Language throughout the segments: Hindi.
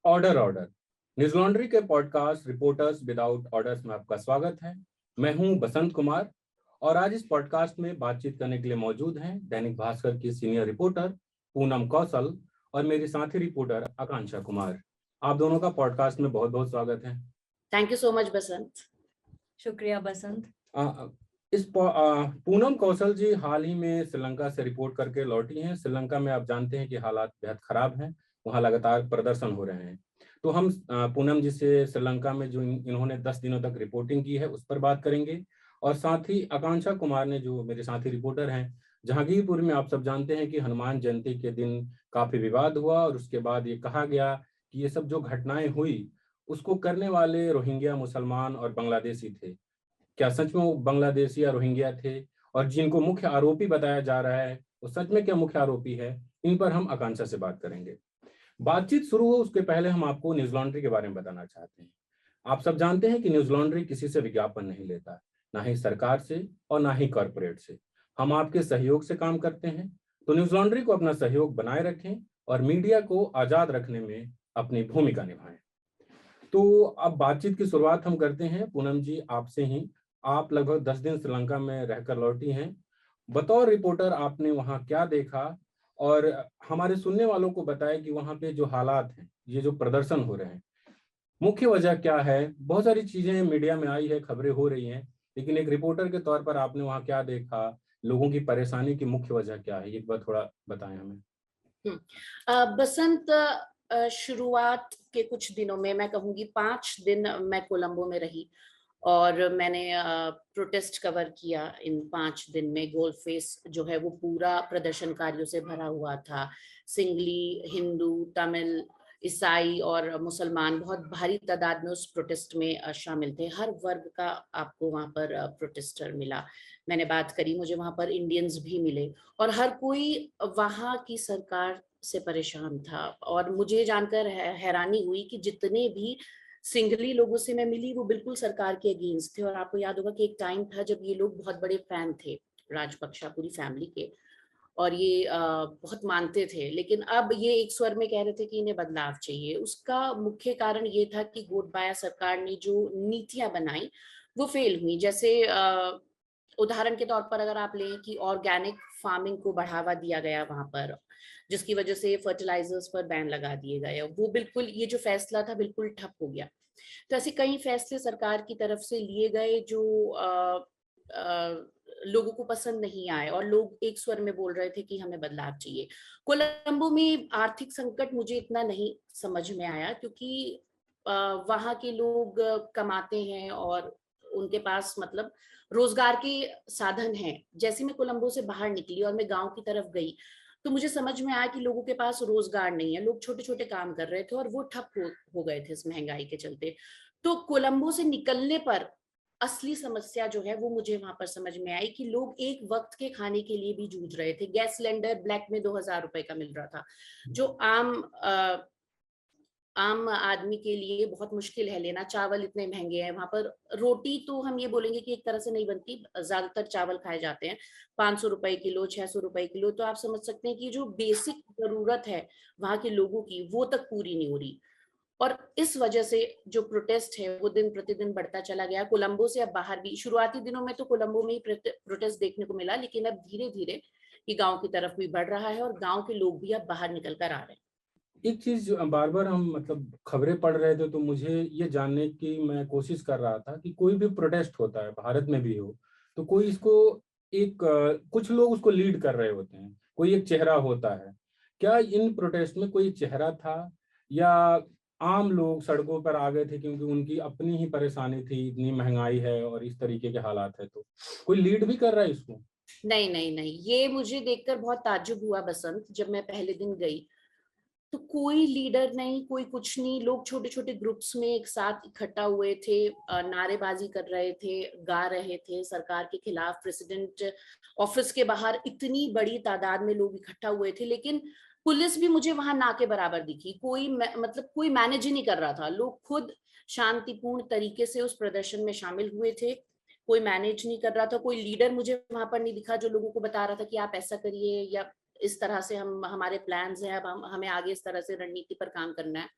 ऑर्डर ऑर्डर न्यूज लॉन्ड्री के पॉडकास्ट रिपोर्टर्स विदाउट ऑर्डर्स में आपका स्वागत है। मैं हूं बसंत कुमार और आज इस पॉडकास्ट में बातचीत करने के लिए मौजूद हैं दैनिक भास्कर की सीनियर रिपोर्टर पूनम कौशल और मेरी साथी रिपोर्टर आकांक्षा कुमार। आप दोनों का पॉडकास्ट में बहुत बहुत स्वागत है। थैंक यू सो मच बसंत। शुक्रिया बसंत। पूनम कौशल जी हाल ही में श्रीलंका से रिपोर्ट करके लौटी हैं। श्रीलंका में आप जानते हैं कि हालात बेहद खराब हैं, वहाँ लगातार प्रदर्शन हो रहे हैं। तो हम पूनम जी से श्रीलंका में जो इन्होंने 10 दिनों तक रिपोर्टिंग की है उस पर बात करेंगे और साथ ही आकांक्षा कुमार ने, जो मेरे साथी रिपोर्टर हैं, जहांगीरपुर में आप सब जानते हैं कि हनुमान जयंती के दिन काफी विवाद हुआ और उसके बाद ये कहा गया कि ये सब जो घटनाएं हुई उसको करने वाले रोहिंग्या मुसलमान और बांग्लादेशी थे। क्या सच में वो बांग्लादेशी या रोहिंग्या थे? और जिनको मुख्य आरोपी बताया जा रहा है वो सच में क्या मुख्य आरोपी है? इन पर हम आकांक्षा से बात करेंगे। बातचीत शुरू हो उसके पहले हम आपको न्यूज लॉन्ड्री के बारे में बताना चाहते हैं। आप सब जानते हैं कि न्यूज लॉन्ड्री किसी से विज्ञापन नहीं लेता, ना ही सरकार से और ना ही कॉरपोरेट से। हम आपके सहयोग से काम करते हैं, तो न्यूज लॉन्ड्री को अपना सहयोग बनाए रखें और मीडिया को आजाद रखने में अपनी भूमिका निभाएं। तो अब बातचीत की शुरुआत हम करते हैं पूनम जी आपसे ही। आप लगभग 10 दिन श्रीलंका में रहकर लौटी हैं। बतौर रिपोर्टर आपने वहाँ क्या देखा और हमारे सुनने वालों को बताया कि वहाँ पे जो हालात हैं, ये जो प्रदर्शन हो रहे हैं, मुख्य वजह क्या है? बहुत सारी चीजें मीडिया में आई है, खबरें हो रही हैं, लेकिन एक रिपोर्टर के तौर पर आपने वहाँ क्या देखा? लोगों की परेशानी की मुख्य वजह क्या है? एक बार थोड़ा बताएं हमें। बसंत, शुरुआत के कुछ दिनों में मैं कहूंगी 5 दिन मैं कोलंबो में रही और मैंने प्रोटेस्ट कवर किया। इन 5 दिन में गोल्ड फेस जो है वो पूरा प्रदर्शनकारियों से भरा हुआ था। सिंगली, हिंदू, तमिल, ईसाई और मुसलमान बहुत भारी तादाद में उस प्रोटेस्ट में शामिल थे। हर वर्ग का आपको वहां पर प्रोटेस्टर मिला। मैंने बात करी, मुझे वहां पर इंडियंस भी मिले और हर कोई वहां की सरकार से परेशान था। और मुझे जानकर हैरानी हुई कि जितने भी सिंगली लोगों से मैं मिली वो बिल्कुल सरकार के अगेंस्ट थे। और आपको याद होगा कि एक टाइम था जब ये लोग बहुत बड़े फैन थे राजपक्षा पूरी फैमिली के और ये बहुत मानते थे, लेकिन अब ये एक स्वर में कह रहे थे कि इन्हें बदलाव चाहिए। उसका मुख्य कारण ये था कि गोटबाया सरकार ने जो नीतियां बनाई वो फेल हुई। जैसे उदाहरण के तौर पर अगर आप लें कि ऑर्गेनिक फार्मिंग को बढ़ावा दिया गया वहां पर, जिसकी वजह से फर्टिलाइजर्स पर बैन लगा दिए गए, वो बिल्कुल, ये जो फैसला था बिल्कुल ठप हो गया। तो ऐसे कई फैसले सरकार की तरफ से लिए गए जो लोगों को पसंद नहीं आए और लोग एक स्वर में बोल रहे थे कि हमें बदलाव चाहिए। कोलंबो में आर्थिक संकट मुझे इतना नहीं समझ में आया क्योंकि वहां के लोग कमाते हैं और उनके पास मतलब रोजगार के साधन हैं। जैसे मैं कोलंबो से बाहर निकली और मैं गांव की तरफ गई तो मुझे समझ में आया कि लोगों के पास रोजगार नहीं है। लोग छोटे छोटे काम कर रहे थे और वो ठप हो गए थे इस महंगाई के चलते। तो कोलंबो से निकलने पर असली समस्या जो है वो मुझे वहां पर समझ में आई कि लोग एक वक्त के खाने के लिए भी जूझ रहे थे। गैस सिलेंडर ब्लैक में 2,000 रुपए का मिल रहा था, जो आम आदमी के लिए बहुत मुश्किल है लेना। चावल इतने महंगे हैं वहां पर। रोटी तो हम ये बोलेंगे कि एक तरह से नहीं बनती, ज्यादातर चावल खाए जाते हैं। 500 रुपए किलो, 600 रुपए किलो। तो आप समझ सकते हैं कि जो बेसिक जरूरत है वहां के लोगों की वो तक पूरी नहीं हो रही। और इस वजह से जो प्रोटेस्ट है वो दिन प्रतिदिन बढ़ता चला गया। कोलंबो से अब बाहर भी, शुरुआती दिनों में तो कोलंबो में ही प्रोटेस्ट देखने को मिला, लेकिन अब धीरे धीरे ये गांव की तरफ भी बढ़ रहा है और गांव के लोग भी अब बाहर निकल कर आ रहे हैं। एक चीज जो बार बार हम मतलब खबरें पढ़ रहे थे तो मुझे ये जानने की मैं कोशिश कर रहा था कि कोई भी प्रोटेस्ट होता है, भारत में भी हो, तो कोई इसको एक कुछ लोग उसको लीड कर रहे होते हैं, कोई एक चेहरा होता है। क्या इन प्रोटेस्ट में कोई चेहरा था या आम लोग सड़कों पर आ गए थे क्योंकि उनकी अपनी ही परेशानी थी, इतनी महंगाई है और इस तरीके के हालात है, तो कोई लीड भी कर रहा है इसको? नहीं नहीं नहीं, ये मुझे देखकर बहुत ताज्जुब हुआ बसंत। जब मैं पहले दिन गई तो कोई लीडर नहीं, कोई कुछ नहीं। लोग छोटे छोटे ग्रुप्स में एक साथ इकट्ठा हुए थे, नारेबाजी कर रहे थे, गा रहे थे सरकार के खिलाफ। प्रेसिडेंट ऑफिस के बाहर इतनी बड़ी तादाद में लोग इकट्ठा हुए थे, लेकिन पुलिस भी मुझे वहां ना के बराबर दिखी। कोई मतलब कोई मैनेज ही नहीं कर रहा था। लोग खुद शांतिपूर्ण तरीके से उस प्रदर्शन में शामिल हुए थे। कोई मैनेज नहीं कर रहा था। कोई लीडर मुझे वहां पर नहीं दिखा जो लोगों को बता रहा था कि आप ऐसा करिए या इस तरह से हम, हमारे प्लान्स हैं, अब हम हमें आगे इस तरह से रणनीति पर काम करना है।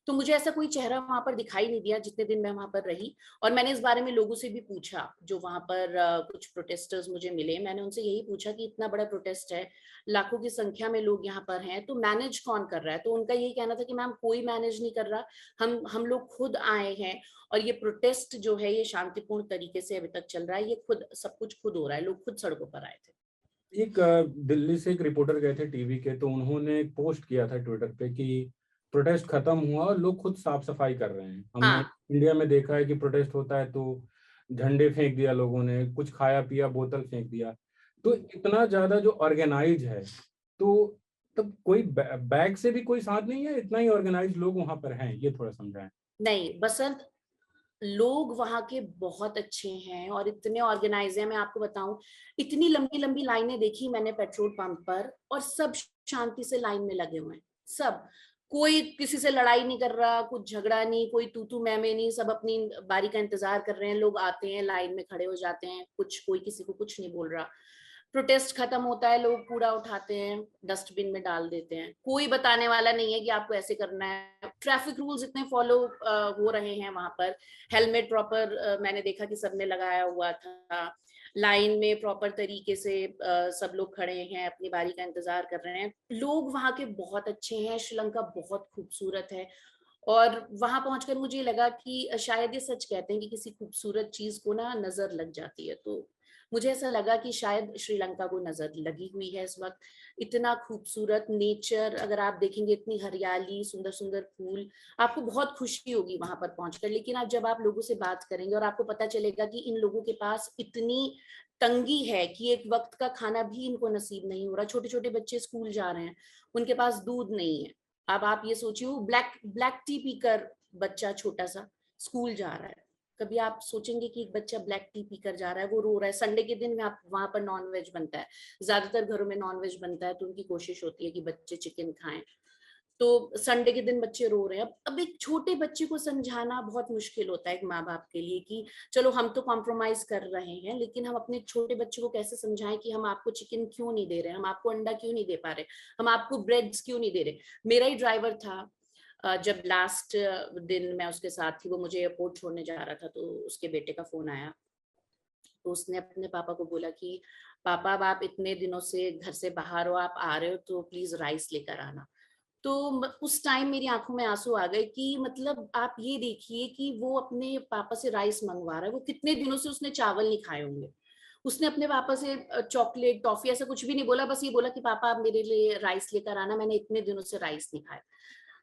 तो मुझे ऐसा कोई चेहरा वहां पर दिखाई नहीं दिया जितने दिन मैं वहां पर रही। और मैंने इस बारे में लोगों से भी पूछा, जो वहां पर कुछ प्रोटेस्टर्स मुझे मिले, मैंने उनसे यही पूछा कि इतना बड़ा प्रोटेस्ट है, लाखों की संख्या में लोग यहाँ पर हैं, तो मैनेज कौन कर रहा है? तो उनका यही कहना था कि मैम कोई मैनेज नहीं कर रहा, हम लोग खुद आए हैं, और ये प्रोटेस्ट जो है ये शांतिपूर्ण तरीके से अभी तक चल रहा है, ये खुद सब कुछ खुद हो रहा है, लोग खुद सड़कों पर आए थे। एक दिल्ली से एक रिपोर्टर गए थे टीवी के, तो उन्होंने एक पोस्ट किया था ट्विटर पे कि प्रोटेस्ट खत्म हुआ और लोग खुद साफ सफाई कर रहे हैं। हमने हाँ, इंडिया में देखा है कि प्रोटेस्ट होता है तो झंडे फेंक दिया लोगों ने, कुछ खाया पिया, बोतल फेंक दिया। तो इतना ज्यादा जो ऑर्गेनाइज है, तो तब कोई बैग से भी कोई साथ नहीं है, इतना ही ऑर्गेनाइज लोग वहां पर हैं, ये थोड़ा समझाएं। नहीं बसंत, लोग वहां के बहुत अच्छे हैं और इतने ऑर्गेनाइज हैं, मैं आपको बताऊं, इतनी लंबी लंबी लाइनें देखी मैंने पेट्रोल पंप पर, और सब शांति से लाइन में लगे हुए हैं, सब। कोई किसी से लड़ाई नहीं कर रहा, कुछ झगड़ा नहीं, कोई तू तू मैं नहीं, सब अपनी बारी का इंतजार कर रहे हैं। लोग आते हैं, लाइन में खड़े हो जाते हैं, कुछ कोई किसी को कुछ नहीं बोल रहा। प्रोटेस्ट खत्म होता है, लोग कूड़ा उठाते हैं, डस्टबिन में डाल देते हैं, कोई बताने वाला नहीं है कि आपको ऐसे करना है। ट्रैफिक रूल्स इतने फॉलो हो रहे हैं वहां पर। हेलमेट प्रॉपर मैंने देखा कि सबने लगाया हुआ था, लाइन में प्रॉपर तरीके से सब लोग खड़े हैं, अपनी बारी का इंतजार कर रहे हैं। लोग वहां के बहुत अच्छे हैं, श्रीलंका बहुत खूबसूरत है। और वहां पहुंचकर मुझे लगा कि शायद ये सच कहते हैं कि किसी खूबसूरत चीज को ना नजर लग जाती है, तो मुझे ऐसा लगा कि शायद श्रीलंका को नजर लगी हुई है इस वक्त। इतना खूबसूरत नेचर, अगर आप देखेंगे, इतनी हरियाली, सुंदर सुंदर फूल, आपको बहुत खुशी होगी वहां पर पहुंचकर। लेकिन आप जब आप लोगों से बात करेंगे और आपको पता चलेगा कि इन लोगों के पास इतनी तंगी है कि एक वक्त का खाना भी इनको नसीब नहीं हो रहा। छोटे छोटे बच्चे स्कूल जा रहे हैं, उनके पास दूध नहीं है। अब आप ये सोचिए, वो ब्लैक ब्लैक टी पीकर बच्चा छोटा सा स्कूल जा रहा है। कभी आप सोचेंगे कि एक बच्चा ब्लैक टी पीकर जा रहा है, वो रो रहा है। संडे के दिन में आप वहां पर नॉन वेज बनता है, ज्यादातर घरों में नॉन वेज बनता है, तो उनकी कोशिश होती है कि बच्चे चिकन खाएं। तो संडे के दिन बच्चे रो रहे हैं। अब एक छोटे बच्चे को समझाना बहुत मुश्किल होता है एक माँ बाप के लिए कि चलो हम तो कॉम्प्रोमाइज कर रहे हैं, लेकिन हम अपने छोटे बच्चे को कैसे समझाएं कि हम आपको चिकन क्यों नहीं दे रहे, हम आपको अंडा क्यों नहीं दे पा रहे, हम आपको ब्रेड्स क्यों नहीं दे रहे। मेरा ही ड्राइवर था, जब लास्ट दिन मैं उसके साथ थी, वो मुझे एयरपोर्ट छोड़ने जा रहा था, तो उसके बेटे का फोन आया। तो उसने अपने पापा को बोला कि पापा, अब आप इतने दिनों से घर से बाहर हो, आप आ रहे हो तो प्लीज राइस लेकर आना। तो उस टाइम मेरी आंखों में आंसू आ गए कि मतलब आप ये देखिए कि वो अपने पापा से राइस मंगवा रहा है। वो कितने दिनों से उसने चावल नहीं खाए होंगे। उसने अपने पापा से चॉकलेट, टॉफी, ऐसा कुछ भी नहीं बोला, बस ये बोला कि पापा आप मेरे लिए राइस लेकर आना, मैंने इतने दिनों से राइस नहीं खाया।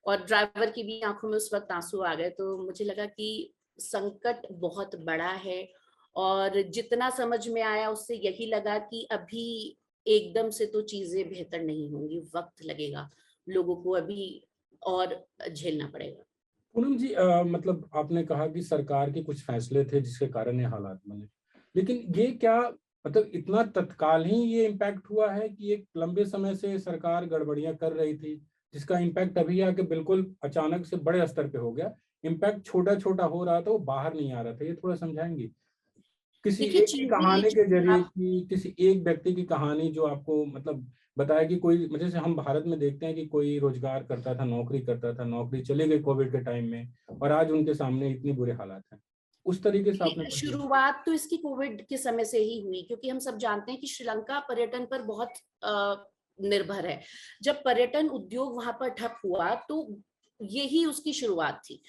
और ड्राइवर की भी आंखों में उस वक्त आंसू आ गए। तो मुझे लगा कि संकट बहुत बड़ा है, और जितना समझ में आया उससे यही लगा कि अभी एकदम से तो चीजें बेहतर नहीं होंगी, वक्त लगेगा, लोगों को अभी और झेलना पड़ेगा। पूनम जी, मतलब आपने कहा कि सरकार के कुछ फैसले थे जिसके कारण ये हालात बने, लेकिन ये क्या मतलब इतना तत्काल ही ये इम्पैक्ट हुआ है कि एक लंबे समय से सरकार गड़बड़ियां कर रही थी, जिसका इम्पैक्ट अभी आके बिल्कुल अचानक से बड़े स्तर पे हो गया? इम्पैक्ट छोटा छोटा हो रहा था, वो बाहर नहीं आ रहा था, ये थोड़ा समझाएंगे? किसी देखिए एक की चीजें कहानी के जरिए, आप, की किसी एक व्यक्ति की कहानी जो आपको मतलब बताया कि कोई, जैसे हम भारत में देखते हैं कि कोई रोजगार करता था, नौकरी करता था, नौकरी चली गई कोविड के टाइम में, और आज उनके सामने इतनी बुरे हालात हैं, उस तरीके से आपने कुछ देखा? शुरुआत तो इसकी कोविड के समय से ही हुई, क्योंकि हम सब जानते हैं कि श्रीलंका पर्यटन पर बहुत निर्भर है। जब पर्यटन उद्योग वहां पर ठप हुआ, तो यही उसकी शुरुआत थी।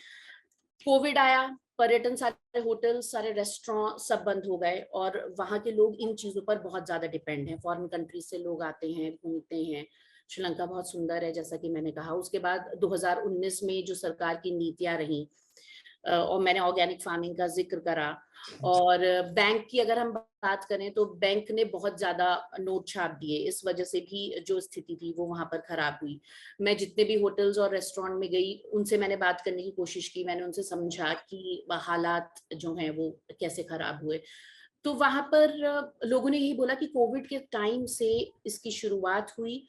कोविड आया, पर्यटन, सारे होटल, सारे रेस्टोरेंट सब बंद हो गए, और वहां के लोग इन चीजों पर बहुत ज्यादा डिपेंड हैं। फॉरेन कंट्रीज से लोग आते हैं, घूमते हैं। श्रीलंका बहुत सुंदर है, जैसा कि मैंने कहा। उसके बाद 2019 में जो सरकार की नीतियां रही, और मैंने ऑर्गेनिक फार्मिंग का जिक्र करा, और बैंक की अगर हम बात करें तो बैंक ने बहुत ज्यादा नोट छाप दिए, इस वजह से भी जो स्थिति थी वो वहां पर खराब हुई। मैं जितने भी होटल्स और रेस्टोरेंट में गई, उनसे मैंने बात करने की कोशिश की, मैंने उनसे समझा कि हालात जो हैं वो कैसे खराब हुए। तो वहां पर लोगों ने यही बोला कि कोविड के टाइम से इसकी शुरुआत हुई,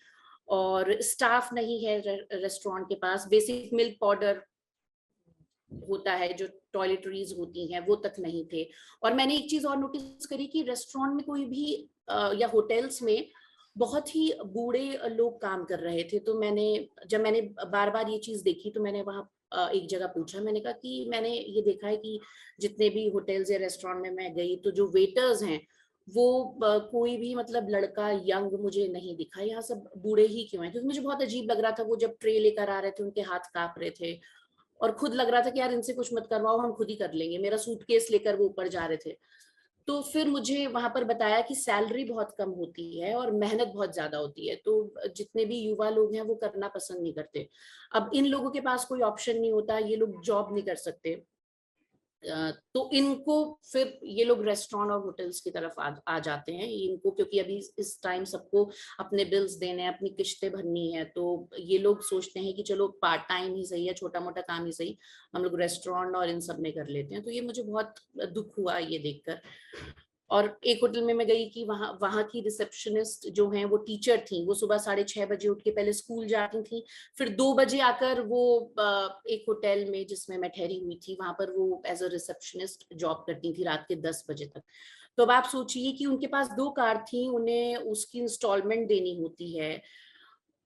और स्टाफ नहीं है रेस्टोरेंट के पास, बेसिक मिल्क पाउडर होता है, जो टॉयलेटरीज होती हैं, वो तक नहीं थे। और मैंने एक चीज और नोटिस करी कि रेस्टोरेंट में कोई भी या होटल्स में बहुत ही बूढ़े लोग काम कर रहे थे। तो जब मैंने बार बार ये चीज देखी, तो मैंने वहां एक जगह पूछा, मैंने कहा कि मैंने ये देखा है कि जितने भी होटल्स या रेस्टोरेंट में मैं गई तो जो वेटर्स हैं वो कोई भी मतलब लड़का यंग मुझे नहीं दिखा, यहाँ सब बूढ़े ही क्यों हैं? क्योंकि मुझे बहुत अजीब लग रहा था, वो जब ट्रे लेकर आ रहे थे उनके हाथ कांप रहे थे और खुद लग रहा था कि यार इनसे कुछ मत करवाओ, हम खुद ही कर लेंगे। मेरा सूटकेस लेकर वो ऊपर जा रहे थे। तो फिर मुझे वहां पर बताया कि सैलरी बहुत कम होती है और मेहनत बहुत ज्यादा होती है, तो जितने भी युवा लोग हैं वो करना पसंद नहीं करते। अब इन लोगों के पास कोई ऑप्शन नहीं होता, ये लोग जॉब नहीं कर सकते, तो इनको फिर ये लोग रेस्टोरेंट और होटल्स की तरफ आ जाते हैं इनको, क्योंकि अभी इस टाइम सबको अपने बिल्स देने हैं, अपनी किस्तें भरनी है, तो ये लोग सोचते हैं कि चलो पार्ट टाइम ही सही है, छोटा मोटा काम ही सही, हम लोग रेस्टोरेंट और इन सब में कर लेते हैं। तो ये मुझे बहुत दुख हुआ ये देखकर। और एक होटल में मैं गई कि वहां की रिसेप्शनिस्ट जो हैं वो टीचर थी, वो सुबह 6:30 बजे उठ के पहले स्कूल जाती थी, फिर 2 बजे आकर वो एक होटल में जिसमें मैं ठहरी हुई थी वहां पर वो एज अ रिसेप्शनिस्ट जॉब करती थी रात के 10 बजे तक। तो अब आप सोचिए कि उनके पास 2 कार थी, उन्हें उसकी इंस्टॉलमेंट देनी होती है,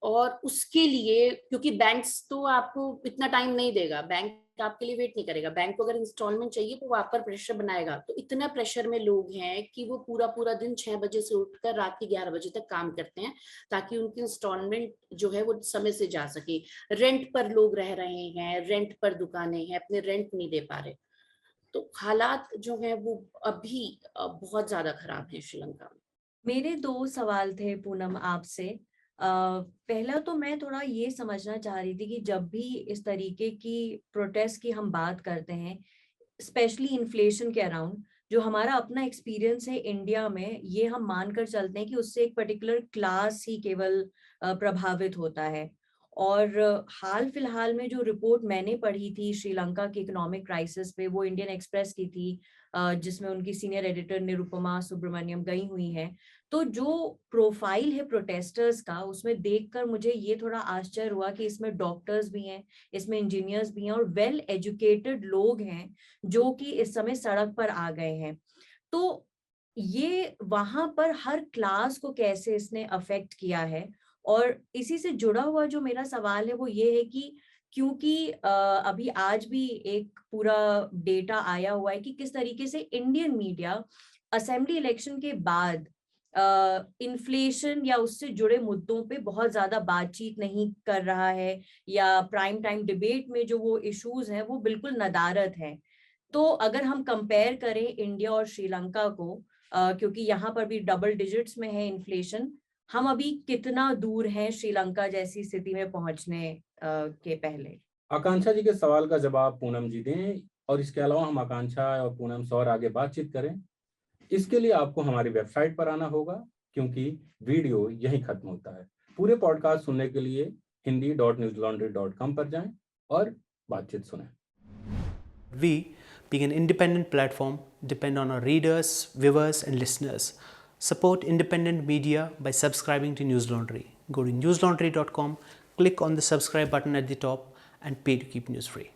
और उसके लिए क्योंकि बैंक्स तो आपको इतना टाइम नहीं देगा, बैंक आपके लिए वेट नहीं करेगा, बैंक को अगर इंस्टॉलमेंट चाहिए तो वो आप पर प्रेशर बनाएगा। तो इतना प्रेशर में लोग हैं कि वो पूरा पूरा दिन 6 बजे से उठकर रात के 11 बजे तक काम करते हैं ताकि उनकी इंस्टॉलमेंट जो है वो समय से जा सके। रेंट पर लोग रह रहे हैं, रेंट पर दुकानें हैं, अपने रेंट नहीं दे पा रहे। तो हालात जो है वो अभी बहुत ज्यादा खराब है श्रीलंका में। मेरे 2 सवाल थे पूनम आपसे। पहला तो मैं थोड़ा ये समझना चाह रही थी कि जब भी इस तरीके की प्रोटेस्ट की हम बात करते हैं, स्पेशली इन्फ्लेशन के अराउंड, जो हमारा अपना एक्सपीरियंस है इंडिया में, ये हम मानकर चलते हैं कि उससे एक पर्टिकुलर क्लास ही केवल प्रभावित होता है। और हाल फिलहाल में जो रिपोर्ट मैंने पढ़ी थी श्रीलंका की इकोनॉमिक क्राइसिस पे, वो इंडियन एक्सप्रेस की थी, जिसमें उनकी सीनियर एडिटर निरुपमा सुब्रमण्यम गई हुई हैं। तो जो प्रोफाइल है प्रोटेस्टर्स का, उसमें देखकर मुझे ये थोड़ा आश्चर्य हुआ कि इसमें डॉक्टर्स भी हैं, इसमें इंजीनियर्स भी हैं और वेल एजुकेटेड लोग हैं जो कि इस समय सड़क पर आ गए हैं। तो ये वहां पर हर क्लास को कैसे इसने अफेक्ट किया है? और इसी से जुड़ा हुआ जो मेरा सवाल है वो ये है कि क्योंकि अभी आज भी एक पूरा डेटा आया हुआ है कि किस तरीके से इंडियन मीडिया असेंबली इलेक्शन के बाद इन्फ्लेशन या उससे जुड़े मुद्दों पे बहुत ज्यादा बातचीत नहीं कर रहा है, या प्राइम टाइम डिबेट में जो वो इश्यूज हैं वो बिल्कुल नदारद हैं। तो अगर हम कंपेयर करें इंडिया और श्रीलंका को, क्योंकि यहाँ पर भी डबल डिजिट्स में है इन्फ्लेशन, हम अभी कितना दूर हैं श्रीलंका जैसी स्थिति में पहुंचने के पहले? आकांक्षा जी के सवाल का जवाब पूनम जी दें, और इसके अलावा हम आकांक्षा और पूनम से और आगे बातचीत करें। इसके लिए आपको हमारी वेबसाइट पर आना होगा, क्योंकि वीडियो यहीं खत्म होता है। पूरे पॉडकास्ट सुनने के लिए hindi.newslaundry.com पर जाएं और बातचीत सुनें। We, being an independent platform, depend on our readers, viewers and listeners. Support independent media by subscribing to News Laundry. Go to newslaundry.com, click on the subscribe button at the top and pay to keep news free.